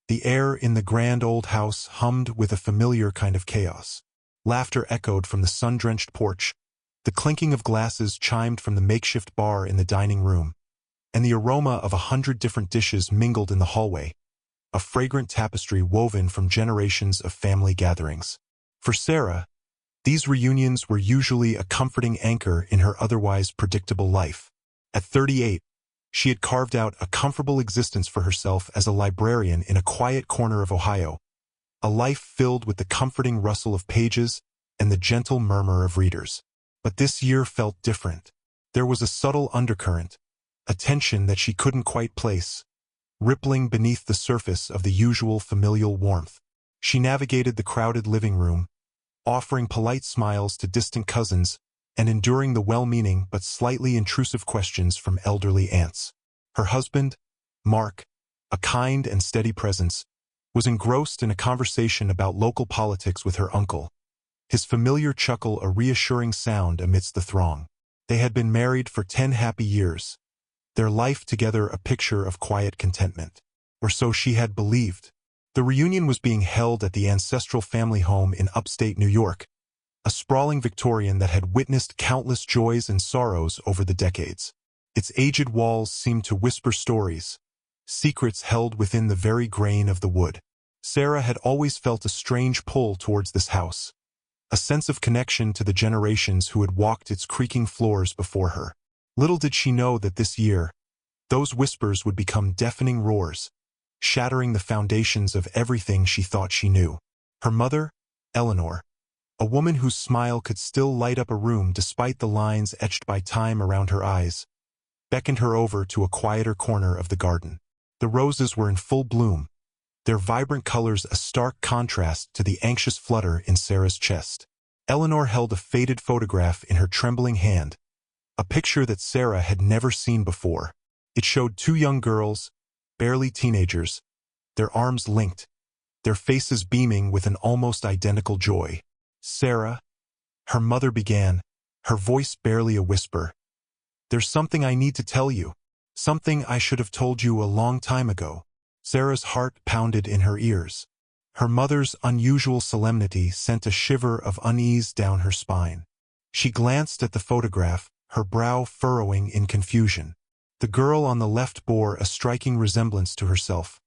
The air in the grand old house hummed with a familiar kind of chaos. Laughter echoed from the sun-drenched porch, the clinking of glasses chimed from the makeshift bar in the dining room, and the aroma of 100 different dishes mingled in the hallway, a fragrant tapestry woven from generations of family gatherings. For Sarah, these reunions were usually a comforting anchor in her otherwise predictable life. At 38, she had carved out a comfortable existence for herself as a librarian in a quiet corner of Ohio, a life filled with the comforting rustle of pages and the gentle murmur of readers. But this year felt different. There was a subtle undercurrent, a tension that she couldn't quite place, rippling beneath the surface of the usual familial warmth. She navigated the crowded living room, offering polite smiles to distant cousins and enduring the well-meaning but slightly intrusive questions from elderly aunts. Her husband, Mark, a kind and steady presence, was engrossed in a conversation about local politics with her uncle, his familiar chuckle a reassuring sound amidst the throng. They had been married for 10 happy years, their life together a picture of quiet contentment. Or so she had believed. The reunion was being held at the ancestral family home in upstate New York, a sprawling Victorian that had witnessed countless joys and sorrows over the decades. Its aged walls seemed to whisper stories, secrets held within the very grain of the wood. Sarah had always felt a strange pull towards this house, a sense of connection to the generations who had walked its creaking floors before her. Little did she know that this year, those whispers would become deafening roars, shattering the foundations of everything she thought she knew. Her mother, Eleanor, a woman whose smile could still light up a room despite the lines etched by time around her eyes, beckoned her over to a quieter corner of the garden. The roses were in full bloom, their vibrant colors a stark contrast to the anxious flutter in Sarah's chest. Eleanor held a faded photograph in her trembling hand, a picture that Sarah had never seen before. It showed two young girls, barely teenagers, their arms linked, their faces beaming with an almost identical joy. "Sarah," her mother began, her voice barely a whisper, "there's something I need to tell you, something I should have told you a long time ago." Sarah's heart pounded in her ears. Her mother's unusual solemnity sent a shiver of unease down her spine. She glanced at the photograph, her brow furrowing in confusion. The girl on the left bore a striking resemblance to herself,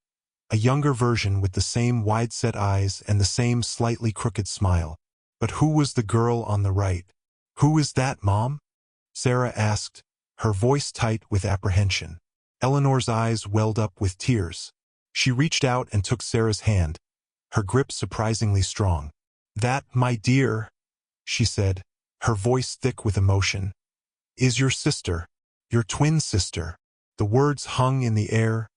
a younger version with the same wide-set eyes and the same slightly crooked smile. But who was the girl on the right? "Who is that, Mom?" Sarah asked, her voice tight with apprehension. Eleanor's eyes welled up with tears. She reached out and took Sarah's hand, her grip surprisingly strong. "That, my dear," she said, her voice thick with emotion, "is your sister, your twin sister." The words hung in the air,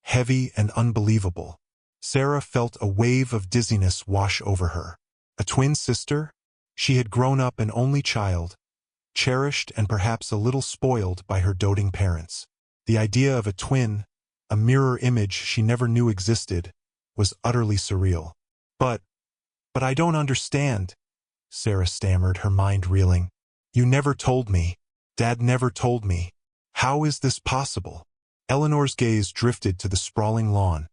heavy and unbelievable. Sarah felt a wave of dizziness wash over her. A twin sister? She had grown up an only child, cherished and perhaps a little spoiled by her doting parents. The idea of a twin, a mirror image she never knew existed, was utterly surreal. But I don't understand," Sarah stammered, her mind reeling. "You never told me. Dad never told me. How is this possible?" Eleanor's gaze drifted to the sprawling lawn,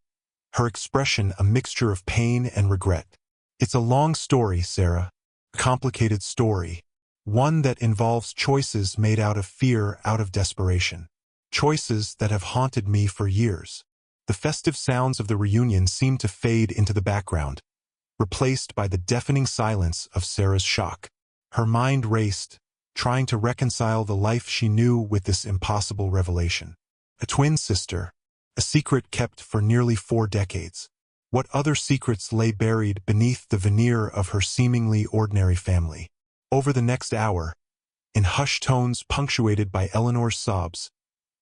her expression a mixture of pain and regret. "It's a long story, Sarah, a complicated story, one that involves choices made out of fear, out of desperation. Choices that have haunted me for years." The festive sounds of the reunion seemed to fade into the background, replaced by the deafening silence of Sarah's shock. Her mind raced, trying to reconcile the life she knew with this impossible revelation. A twin sister, a secret kept for nearly 4 decades. What other secrets lay buried beneath the veneer of her seemingly ordinary family? Over the next hour, in hushed tones punctuated by Eleanor's sobs,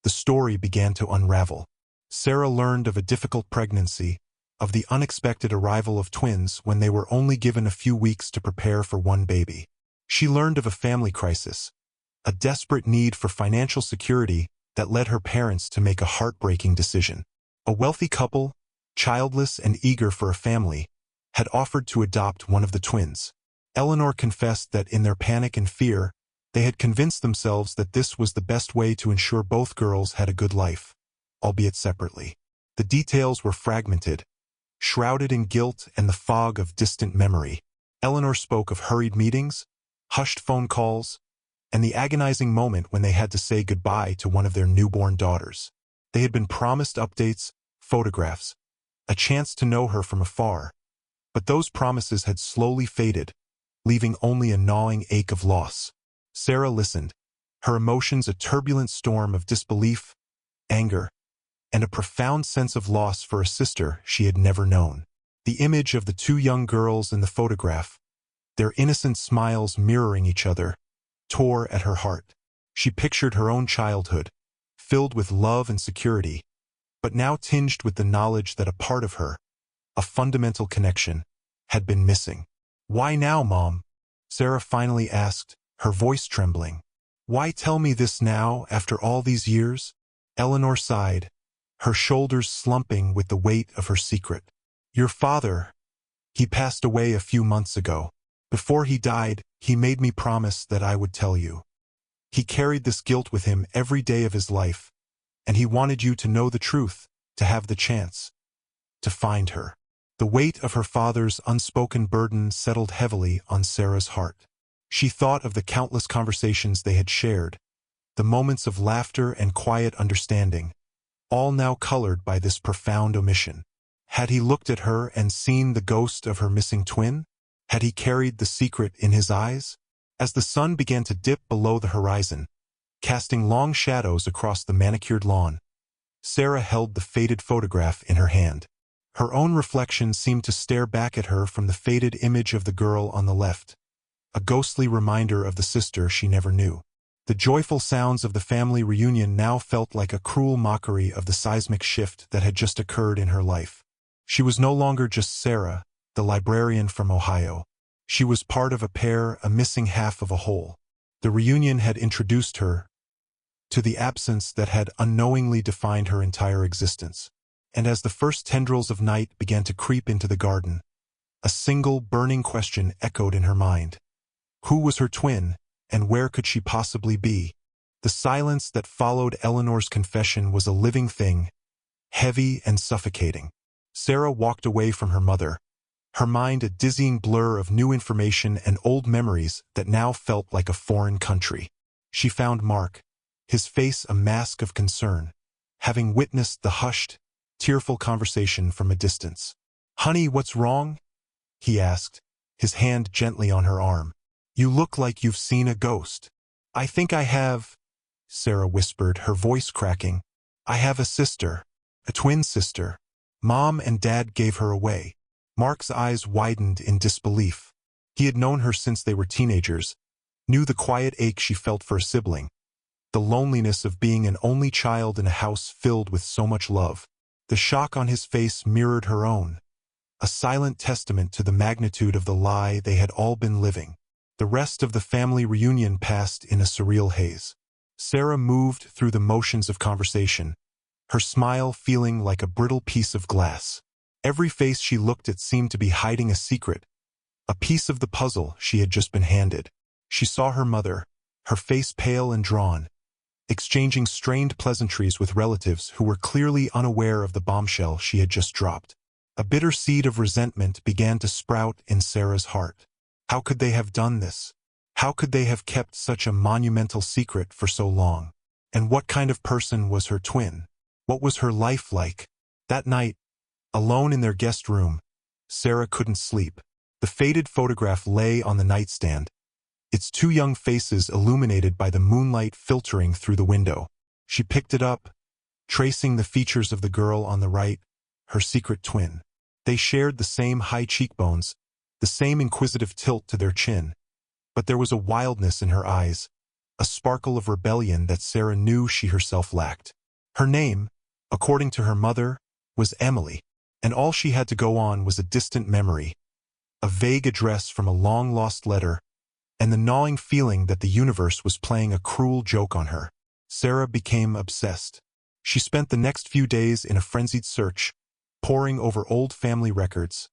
the story began to unravel. Sarah learned of a difficult pregnancy, of the unexpected arrival of twins when they were only given a few weeks to prepare for one baby. She learned of a family crisis, a desperate need for financial security that led her parents to make a heartbreaking decision. A wealthy couple, childless and eager for a family, had offered to adopt one of the twins. Eleanor confessed that in their panic and fear, they had convinced themselves that this was the best way to ensure both girls had a good life, albeit separately. The details were fragmented, shrouded in guilt and the fog of distant memory. Eleanor spoke of hurried meetings, hushed phone calls, and the agonizing moment when they had to say goodbye to one of their newborn daughters. They had been promised updates, photographs, a chance to know her from afar, but those promises had slowly faded, leaving only a gnawing ache of loss. Sarah listened, her emotions a turbulent storm of disbelief, anger, and a profound sense of loss for a sister she had never known. The image of the two young girls in the photograph, their innocent smiles mirroring each other, tore at her heart. She pictured her own childhood, filled with love and security, but now tinged with the knowledge that a part of her, a fundamental connection, had been missing. "Why now, Mom?" Sarah finally asked, her voice trembling. "Why tell me this now, after all these years?" Eleanor sighed, her shoulders slumping with the weight of her secret. "Your father, he passed away a few months ago. Before he died, he made me promise that I would tell you. He carried this guilt with him every day of his life, and he wanted you to know the truth, to have the chance to find her." The weight of her father's unspoken burden settled heavily on Sarah's heart. She thought of the countless conversations they had shared, the moments of laughter and quiet understanding, all now colored by this profound omission. Had he looked at her and seen the ghost of her missing twin? Had he carried the secret in his eyes? As the sun began to dip below the horizon, casting long shadows across the manicured lawn, Sarah held the faded photograph in her hand. Her own reflection seemed to stare back at her from the faded image of the girl on the left, a ghostly reminder of the sister she never knew. The joyful sounds of the family reunion now felt like a cruel mockery of the seismic shift that had just occurred in her life. She was no longer just Sarah, the librarian from Ohio. She was part of a pair, a missing half of a whole. The reunion had introduced her to the absence that had unknowingly defined her entire existence. And as the first tendrils of night began to creep into the garden, a single burning question echoed in her mind. Who was her twin, and where could she possibly be? The silence that followed Eleanor's confession was a living thing, heavy and suffocating. Sarah walked away from her mother, her mind a dizzying blur of new information and old memories that now felt like a foreign country. She found Mark, his face a mask of concern, having witnessed the hushed, tearful conversation from a distance. "Honey, what's wrong?" he asked, his hand gently on her arm. "You look like you've seen a ghost." "I think I have," Sarah whispered, her voice cracking. "I have a sister, a twin sister. Mom and Dad gave her away." Mark's eyes widened in disbelief. He had known her since they were teenagers, knew the quiet ache she felt for a sibling, the loneliness of being an only child in a house filled with so much love. The shock on his face mirrored her own, a silent testament to the magnitude of the lie they had all been living. The rest of the family reunion passed in a surreal haze. Sarah moved through the motions of conversation, her smile feeling like a brittle piece of glass. Every face she looked at seemed to be hiding a secret, a piece of the puzzle she had just been handed. She saw her mother, her face pale and drawn, exchanging strained pleasantries with relatives who were clearly unaware of the bombshell she had just dropped. A bitter seed of resentment began to sprout in Sarah's heart. How could they have done this? How could they have kept such a monumental secret for so long? And what kind of person was her twin? What was her life like? That night, alone in their guest room, Sarah couldn't sleep. The faded photograph lay on the nightstand, its two young faces illuminated by the moonlight filtering through the window. She picked it up, tracing the features of the girl on the right, her secret twin. They shared the same high cheekbones, the same inquisitive tilt to their chin, but there was a wildness in her eyes, a sparkle of rebellion that Sarah knew she herself lacked. Her name, according to her mother, was Emily, and all she had to go on was a distant memory, a vague address from a long-lost letter, and the gnawing feeling that the universe was playing a cruel joke on her. Sarah became obsessed. She spent the next few days in a frenzied search, poring over old family records,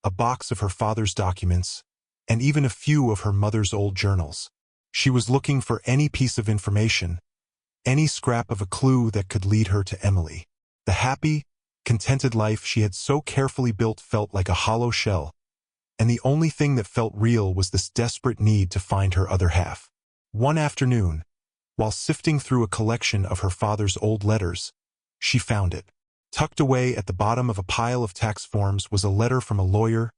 a box of her father's documents, and even a few of her mother's old journals. She was looking for any piece of information, any scrap of a clue that could lead her to Emily. The happy, contented life she had so carefully built felt like a hollow shell, and the only thing that felt real was this desperate need to find her other half. One afternoon, while sifting through a collection of her father's old letters, she found it. Tucked away at the bottom of a pile of tax forms was a letter from a lawyer,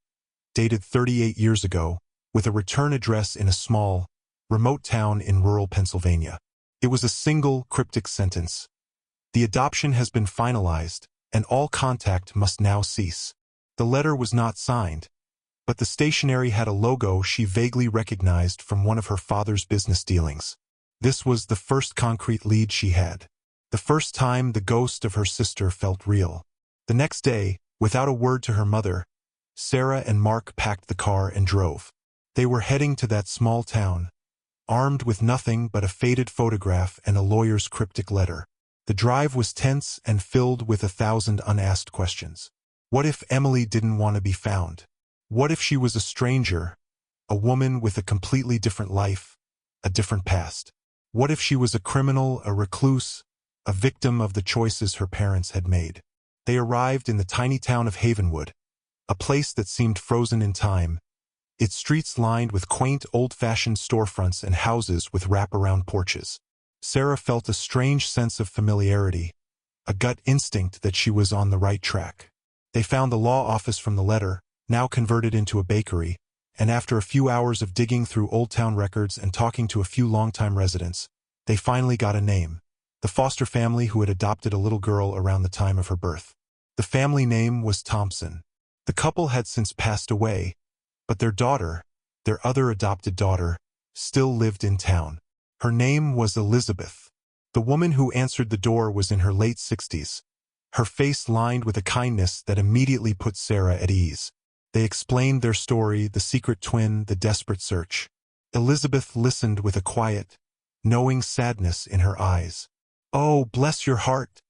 dated 38 years ago, with a return address in a small, remote town in rural Pennsylvania. It was a single, cryptic sentence. "The adoption has been finalized, and all contact must now cease." The letter was not signed, but the stationery had a logo she vaguely recognized from one of her father's business dealings. This was the first concrete lead she had. The first time the ghost of her sister felt real. The next day, without a word to her mother, Sarah and Mark packed the car and drove. They were heading to that small town, armed with nothing but a faded photograph and a lawyer's cryptic letter. The drive was tense and filled with 1,000 unasked questions. What if Emily didn't want to be found? What if she was a stranger, a woman with a completely different life, a different past? What if she was a criminal, a recluse, a victim of the choices her parents had made? They arrived in the tiny town of Havenwood, a place that seemed frozen in time, its streets lined with quaint old-fashioned storefronts and houses with wraparound porches. Sarah felt a strange sense of familiarity, a gut instinct that she was on the right track. They found the law office from the letter, now converted into a bakery, and after a few hours of digging through Old Town records and talking to a few longtime residents, they finally got a name: the foster family who had adopted a little girl around the time of her birth. The family name was Thompson. The couple had since passed away, but their daughter, their other adopted daughter, still lived in town. Her name was Elizabeth. The woman who answered the door was in her late 60s, her face lined with a kindness that immediately put Sarah at ease. They explained their story, the secret twin, the desperate search. Elizabeth listened with a quiet, knowing sadness in her eyes. "Oh, bless your heart,"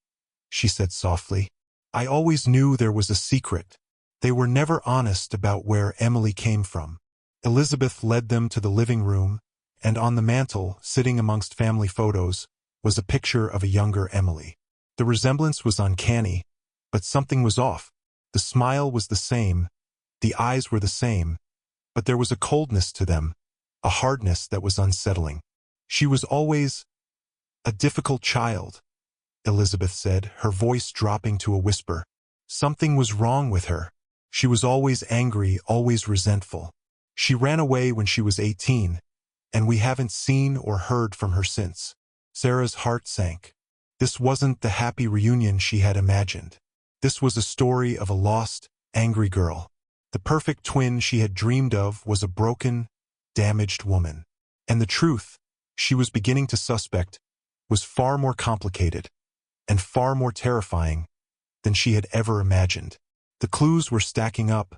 she said softly. "I always knew there was a secret. They were never honest about where Emily came from." Elizabeth led them to the living room, and on the mantel, sitting amongst family photos, was a picture of a younger Emily. The resemblance was uncanny, but something was off. The smile was the same, the eyes were the same, but there was a coldness to them, a hardness that was unsettling. "She was always a difficult child," Elizabeth said, her voice dropping to a whisper. "Something was wrong with her. She was always angry, always resentful. She ran away when she was 18, and we haven't seen or heard from her since." Sarah's heart sank. This wasn't the happy reunion she had imagined. This was a story of a lost, angry girl. The perfect twin she had dreamed of was a broken, damaged woman. And the truth, she was beginning to suspect, was far more complicated and far more terrifying than she had ever imagined. The clues were stacking up,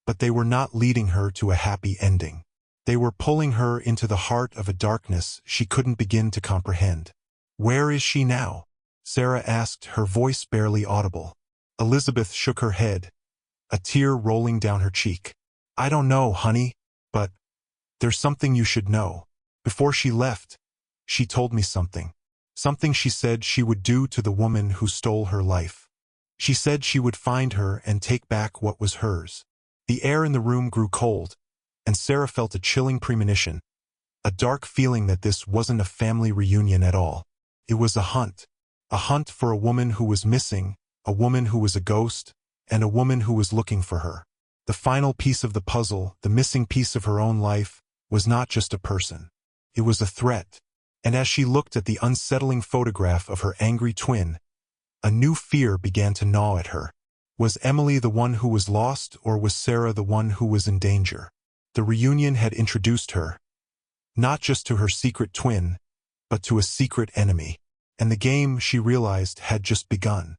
but they were not leading her to a happy ending. They were pulling her into the heart of a darkness she couldn't begin to comprehend. "Where is she now?" Sarah asked, her voice barely audible. Elizabeth shook her head, a tear rolling down her cheek. "I don't know, honey, but there's something you should know. Before she left, she told me something. Something she said she would do to the woman who stole her life. She said she would find her and take back what was hers." The air in the room grew cold, and Sarah felt a chilling premonition, a dark feeling that this wasn't a family reunion at all. It was a hunt for a woman who was missing, a woman who was a ghost, and a woman who was looking for her. The final piece of the puzzle, the missing piece of her own life, was not just a person. It was a threat. And as she looked at the unsettling photograph of her angry twin, a new fear began to gnaw at her. Was Emily the one who was lost, or was Sarah the one who was in danger? The reunion had introduced her, not just to her secret twin, but to a secret enemy. And the game, she realized, had just begun.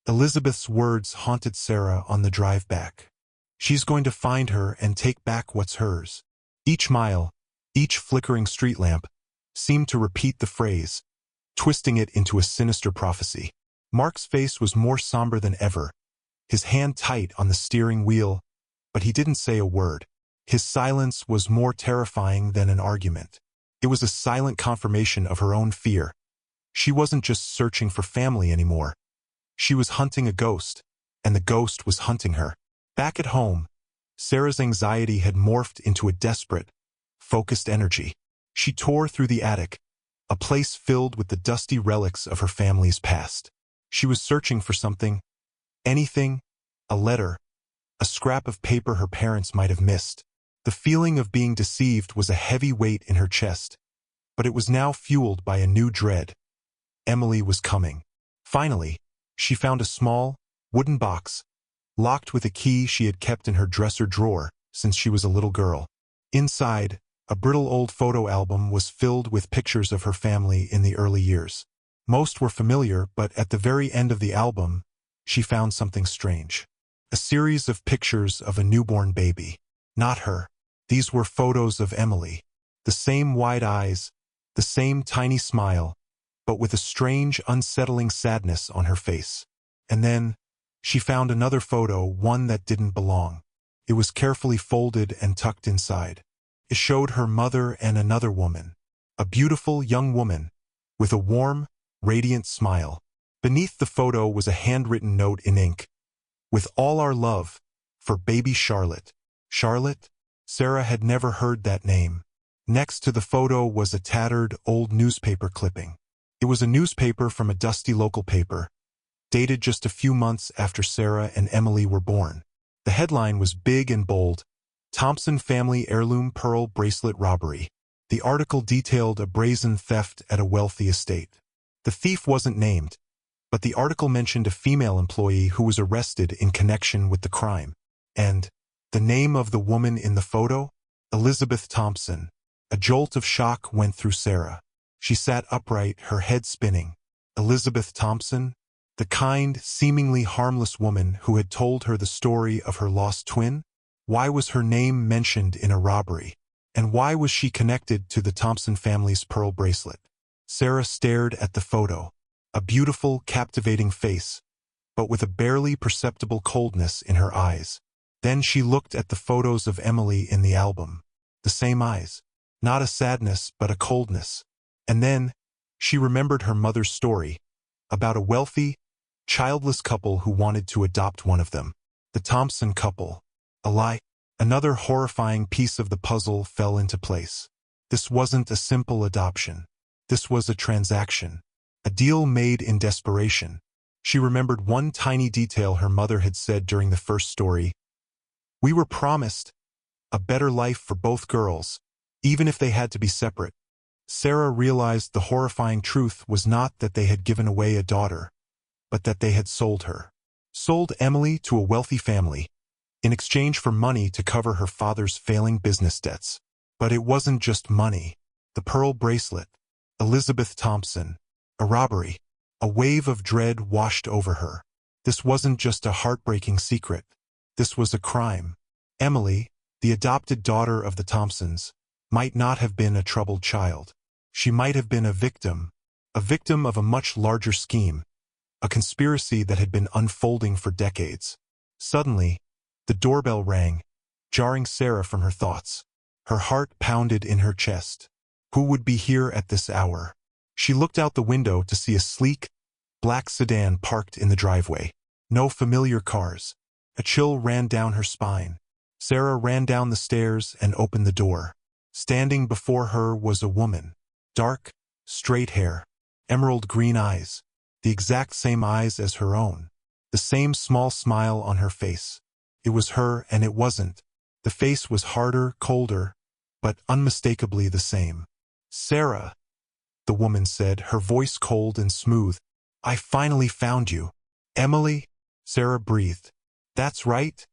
Elizabeth's words haunted Sarah on the drive back. She's going to find her and take back what's hers. Each mile, each flickering street lamp, seemed to repeat the phrase, twisting it into a sinister prophecy. Mark's face was more somber than ever, his hand tight on the steering wheel, but he didn't say a word. His silence was more terrifying than an argument. It was a silent confirmation of her own fear. She wasn't just searching for family anymore. She was hunting a ghost, and the ghost was hunting her. Back at home, Sarah's anxiety had morphed into a desperate, focused energy. She tore through the attic, a place filled with the dusty relics of her family's past. She was searching for something, anything, a letter, a scrap of paper her parents might have missed. The feeling of being deceived was a heavy weight in her chest, but it was now fueled by a new dread. Emily was coming. Finally, she found a small, wooden box, locked with a key she had kept in her dresser drawer since she was a little girl. Inside, a brittle old photo album was filled with pictures of her family in the early years. Most were familiar, but at the very end of the album, she found something strange. A series of pictures of a newborn baby. Not her. These were photos of Emily. The same wide eyes, the same tiny smile, but with a strange, unsettling sadness on her face. And then, she found another photo, one that didn't belong. It was carefully folded and tucked inside. It showed her mother and another woman, a beautiful young woman, with a warm, radiant smile. Beneath the photo was a handwritten note in ink. With all our love, for baby Charlotte. Charlotte? Sarah had never heard that name. Next to the photo was a tattered, old newspaper clipping. It was a newspaper from a dusty local paper, dated just a few months after Sarah and Emily were born. The headline was big and bold, "Thompson Family Heirloom Pearl Bracelet Robbery." The article detailed a brazen theft at a wealthy estate. The thief wasn't named, but the article mentioned a female employee who was arrested in connection with the crime. And the name of the woman in the photo? Elizabeth Thompson. A jolt of shock went through Sarah. She sat upright, her head spinning. Elizabeth Thompson? The kind, seemingly harmless woman who had told her the story of her lost twin? Why was her name mentioned in a robbery? And why was she connected to the Thompson family's pearl bracelet? Sarah stared at the photo. A beautiful, captivating face, but with a barely perceptible coldness in her eyes. Then she looked at the photos of Emily in the album. The same eyes. Not a sadness, but a coldness. And then, she remembered her mother's story, about a wealthy, childless couple who wanted to adopt one of them. The Thompson couple. A lie. Another horrifying piece of the puzzle fell into place. This wasn't a simple adoption. This was a transaction. A deal made in desperation. She remembered one tiny detail her mother had said during the first story. "We were promised a better life for both girls, even if they had to be separate." Sarah realized the horrifying truth was not that they had given away a daughter, but that they had sold her. Sold Emily to a wealthy family, in exchange for money to cover her father's failing business debts. But it wasn't just money. The pearl bracelet. Elizabeth Thompson. A robbery. A wave of dread washed over her. This wasn't just a heartbreaking secret. This was a crime. Emily, the adopted daughter of the Thompsons, might not have been a troubled child. She might have been a victim of a much larger scheme, a conspiracy that had been unfolding for decades. Suddenly, the doorbell rang, jarring Sarah from her thoughts. Her heart pounded in her chest. Who would be here at this hour? She looked out the window to see a sleek, black sedan parked in the driveway. No familiar cars. A chill ran down her spine. Sarah ran down the stairs and opened the door. Standing before her was a woman. Dark, straight hair, emerald green eyes, the exact same eyes as her own. The same small smile on her face. It was her and it wasn't. The face was harder, colder, but unmistakably the same. "Sarah," the woman said, her voice cold and smooth. "I finally found you." "Emily?" Sarah breathed. "That's right,"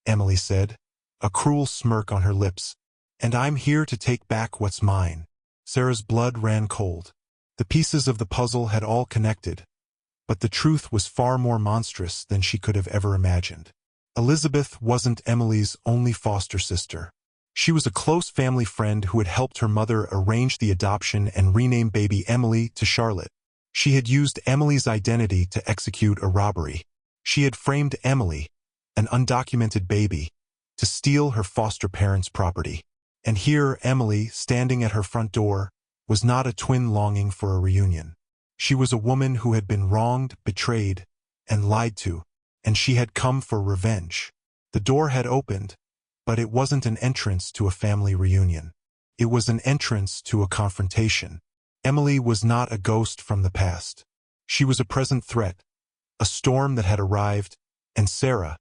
Emily said, a cruel smirk on her lips. "And I'm here to take back what's mine." Sarah's blood ran cold. The pieces of the puzzle had all connected, but the truth was far more monstrous than she could have ever imagined. Elizabeth wasn't Emily's only foster sister. She was a close family friend who had helped her mother arrange the adoption and rename baby Emily to Charlotte. She had used Emily's identity to execute a robbery. She had framed Emily, an undocumented baby, to steal her foster parents' property. And here Emily, standing at her front door, was not a twin longing for a reunion. She was a woman who had been wronged, betrayed, and lied to. and she had come for revenge. The door had opened, but it wasn't an entrance to a family reunion. It was an entrance to a confrontation. Emily was not a ghost from the past. She was a present threat, a storm that had arrived, and Sarah,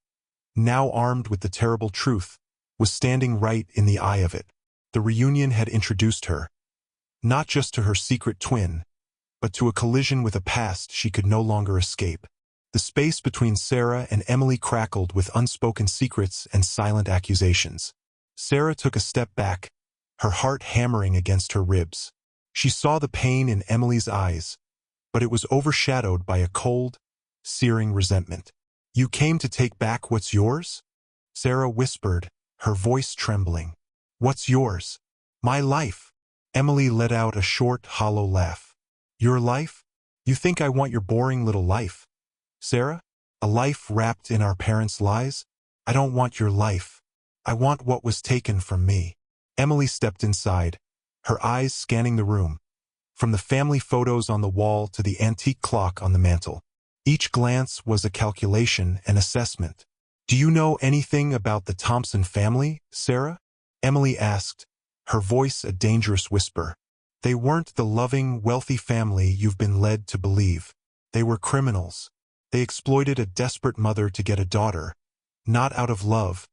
now armed with the terrible truth, was standing right in the eye of it. The reunion had introduced her, not just to her secret twin, but to a collision with a past she could no longer escape. The space between Sarah and Emily crackled with unspoken secrets and silent accusations. Sarah took a step back, her heart hammering against her ribs. She saw the pain in Emily's eyes, but it was overshadowed by a cold, searing resentment. "You came to take back what's yours?" Sarah whispered, her voice trembling. "What's yours?" "My life." Emily let out a short, hollow laugh. "Your life? You think I want your boring little life, Sarah? A life wrapped in our parents' lies? I don't want your life. I want what was taken from me." Emily stepped inside, her eyes scanning the room, from the family photos on the wall to the antique clock on the mantel. Each glance was a calculation and assessment. "Do you know anything about the Thompson family, Sarah?" Emily asked, her voice a dangerous whisper. "They weren't the loving, wealthy family you've been led to believe. They were criminals. They exploited a desperate mother to get a daughter, not out of love,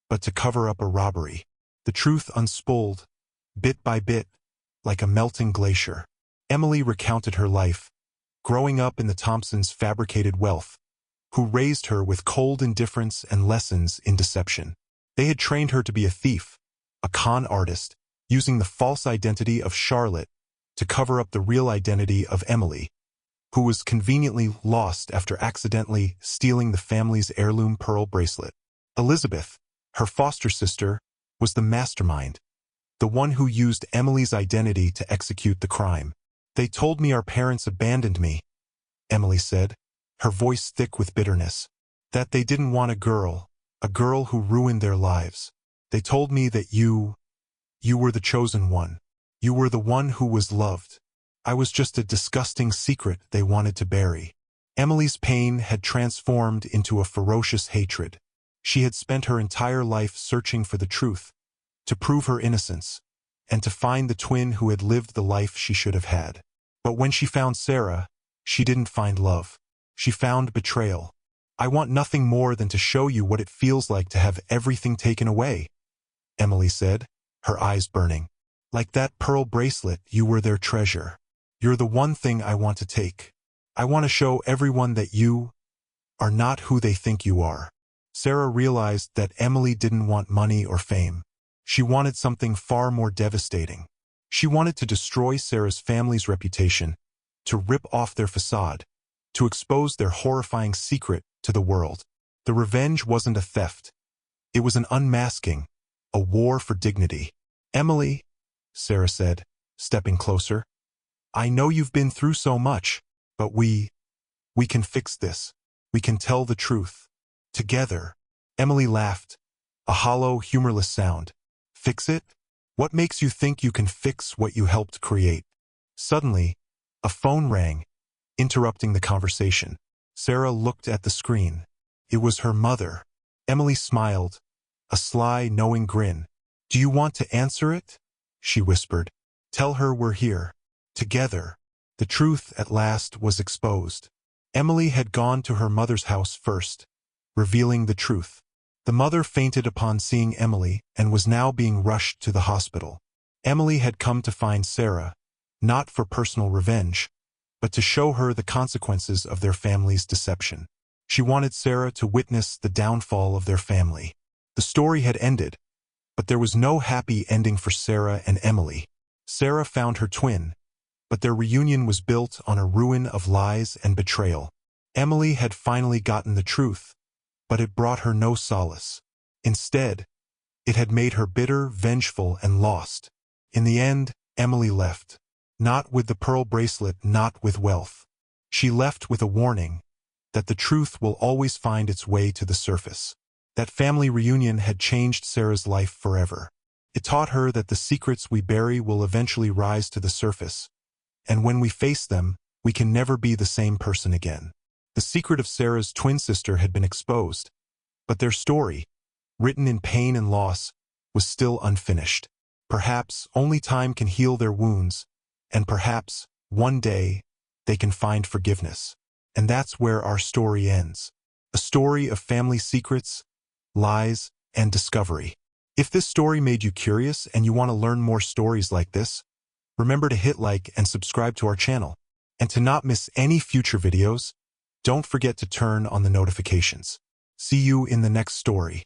but to cover up a robbery." The truth unspooled, bit by bit, like a melting glacier. Emily recounted her life, growing up in the Thompsons' fabricated wealth, who raised her with cold indifference and lessons in deception. They had trained her to be a thief, a con artist, using the false identity of Charlotte to cover up the real identity of Emily, who was conveniently lost after accidentally stealing the family's heirloom pearl bracelet. Elizabeth, her foster sister, was the mastermind, the one who used Emily's identity to execute the crime. "They told me our parents abandoned me," Emily said, her voice thick with bitterness. "That they didn't want a girl who ruined their lives. They told me that you were the chosen one. You were the one who was loved. I was just a disgusting secret they wanted to bury." Emily's pain had transformed into a ferocious hatred. She had spent her entire life searching for the truth, to prove her innocence, and to find the twin who had lived the life she should have had. But when she found Sarah, she didn't find love. She found betrayal. "I want nothing more than to show you what it feels like to have everything taken away," Emily said, her eyes burning. "Like that pearl bracelet, you were their treasure. You're the one thing I want to take. I want to show everyone that you are not who they think you are." Sarah realized that Emily didn't want money or fame. She wanted something far more devastating. She wanted to destroy Sarah's family's reputation, to rip off their facade, to expose their horrifying secret to the world. The revenge wasn't a theft. It was an unmasking, a war for dignity. "Emily," Sarah said, stepping closer, "I know you've been through so much, but we can fix this. We can tell the truth. Together." Emily laughed, a hollow, humorless sound. "Fix it? What makes you think you can fix what you helped create?" Suddenly, a phone rang, interrupting the conversation. Sarah looked at the screen. It was her mother. Emily smiled, a sly, knowing grin. "Do you want to answer it?" she whispered. "Tell her we're here. Together." The truth at last was exposed. Emily had gone to her mother's house first, revealing the truth. The mother fainted upon seeing Emily and was now being rushed to the hospital. Emily had come to find Sarah, not for personal revenge, but to show her the consequences of their family's deception. She wanted Sarah to witness the downfall of their family. The story had ended, but there was no happy ending for Sarah and Emily. Sarah found her twin, but their reunion was built on a ruin of lies and betrayal. Emily had finally gotten the truth, but it brought her no solace. Instead, it had made her bitter, vengeful, and lost. In the end, Emily left. Not with the pearl bracelet, not with wealth. She left with a warning that the truth will always find its way to the surface. That family reunion had changed Sarah's life forever. It taught her that the secrets we bury will eventually rise to the surface, and when we face them, we can never be the same person again. The secret of Sarah's twin sister had been exposed, but their story, written in pain and loss, was still unfinished. Perhaps only time can heal their wounds, and perhaps, one day, they can find forgiveness. And that's where our story ends. A story of family secrets, lies, and discovery. If this story made you curious and you want to learn more stories like this, remember to hit like and subscribe to our channel. And to not miss any future videos, don't forget to turn on the notifications. See you in the next story.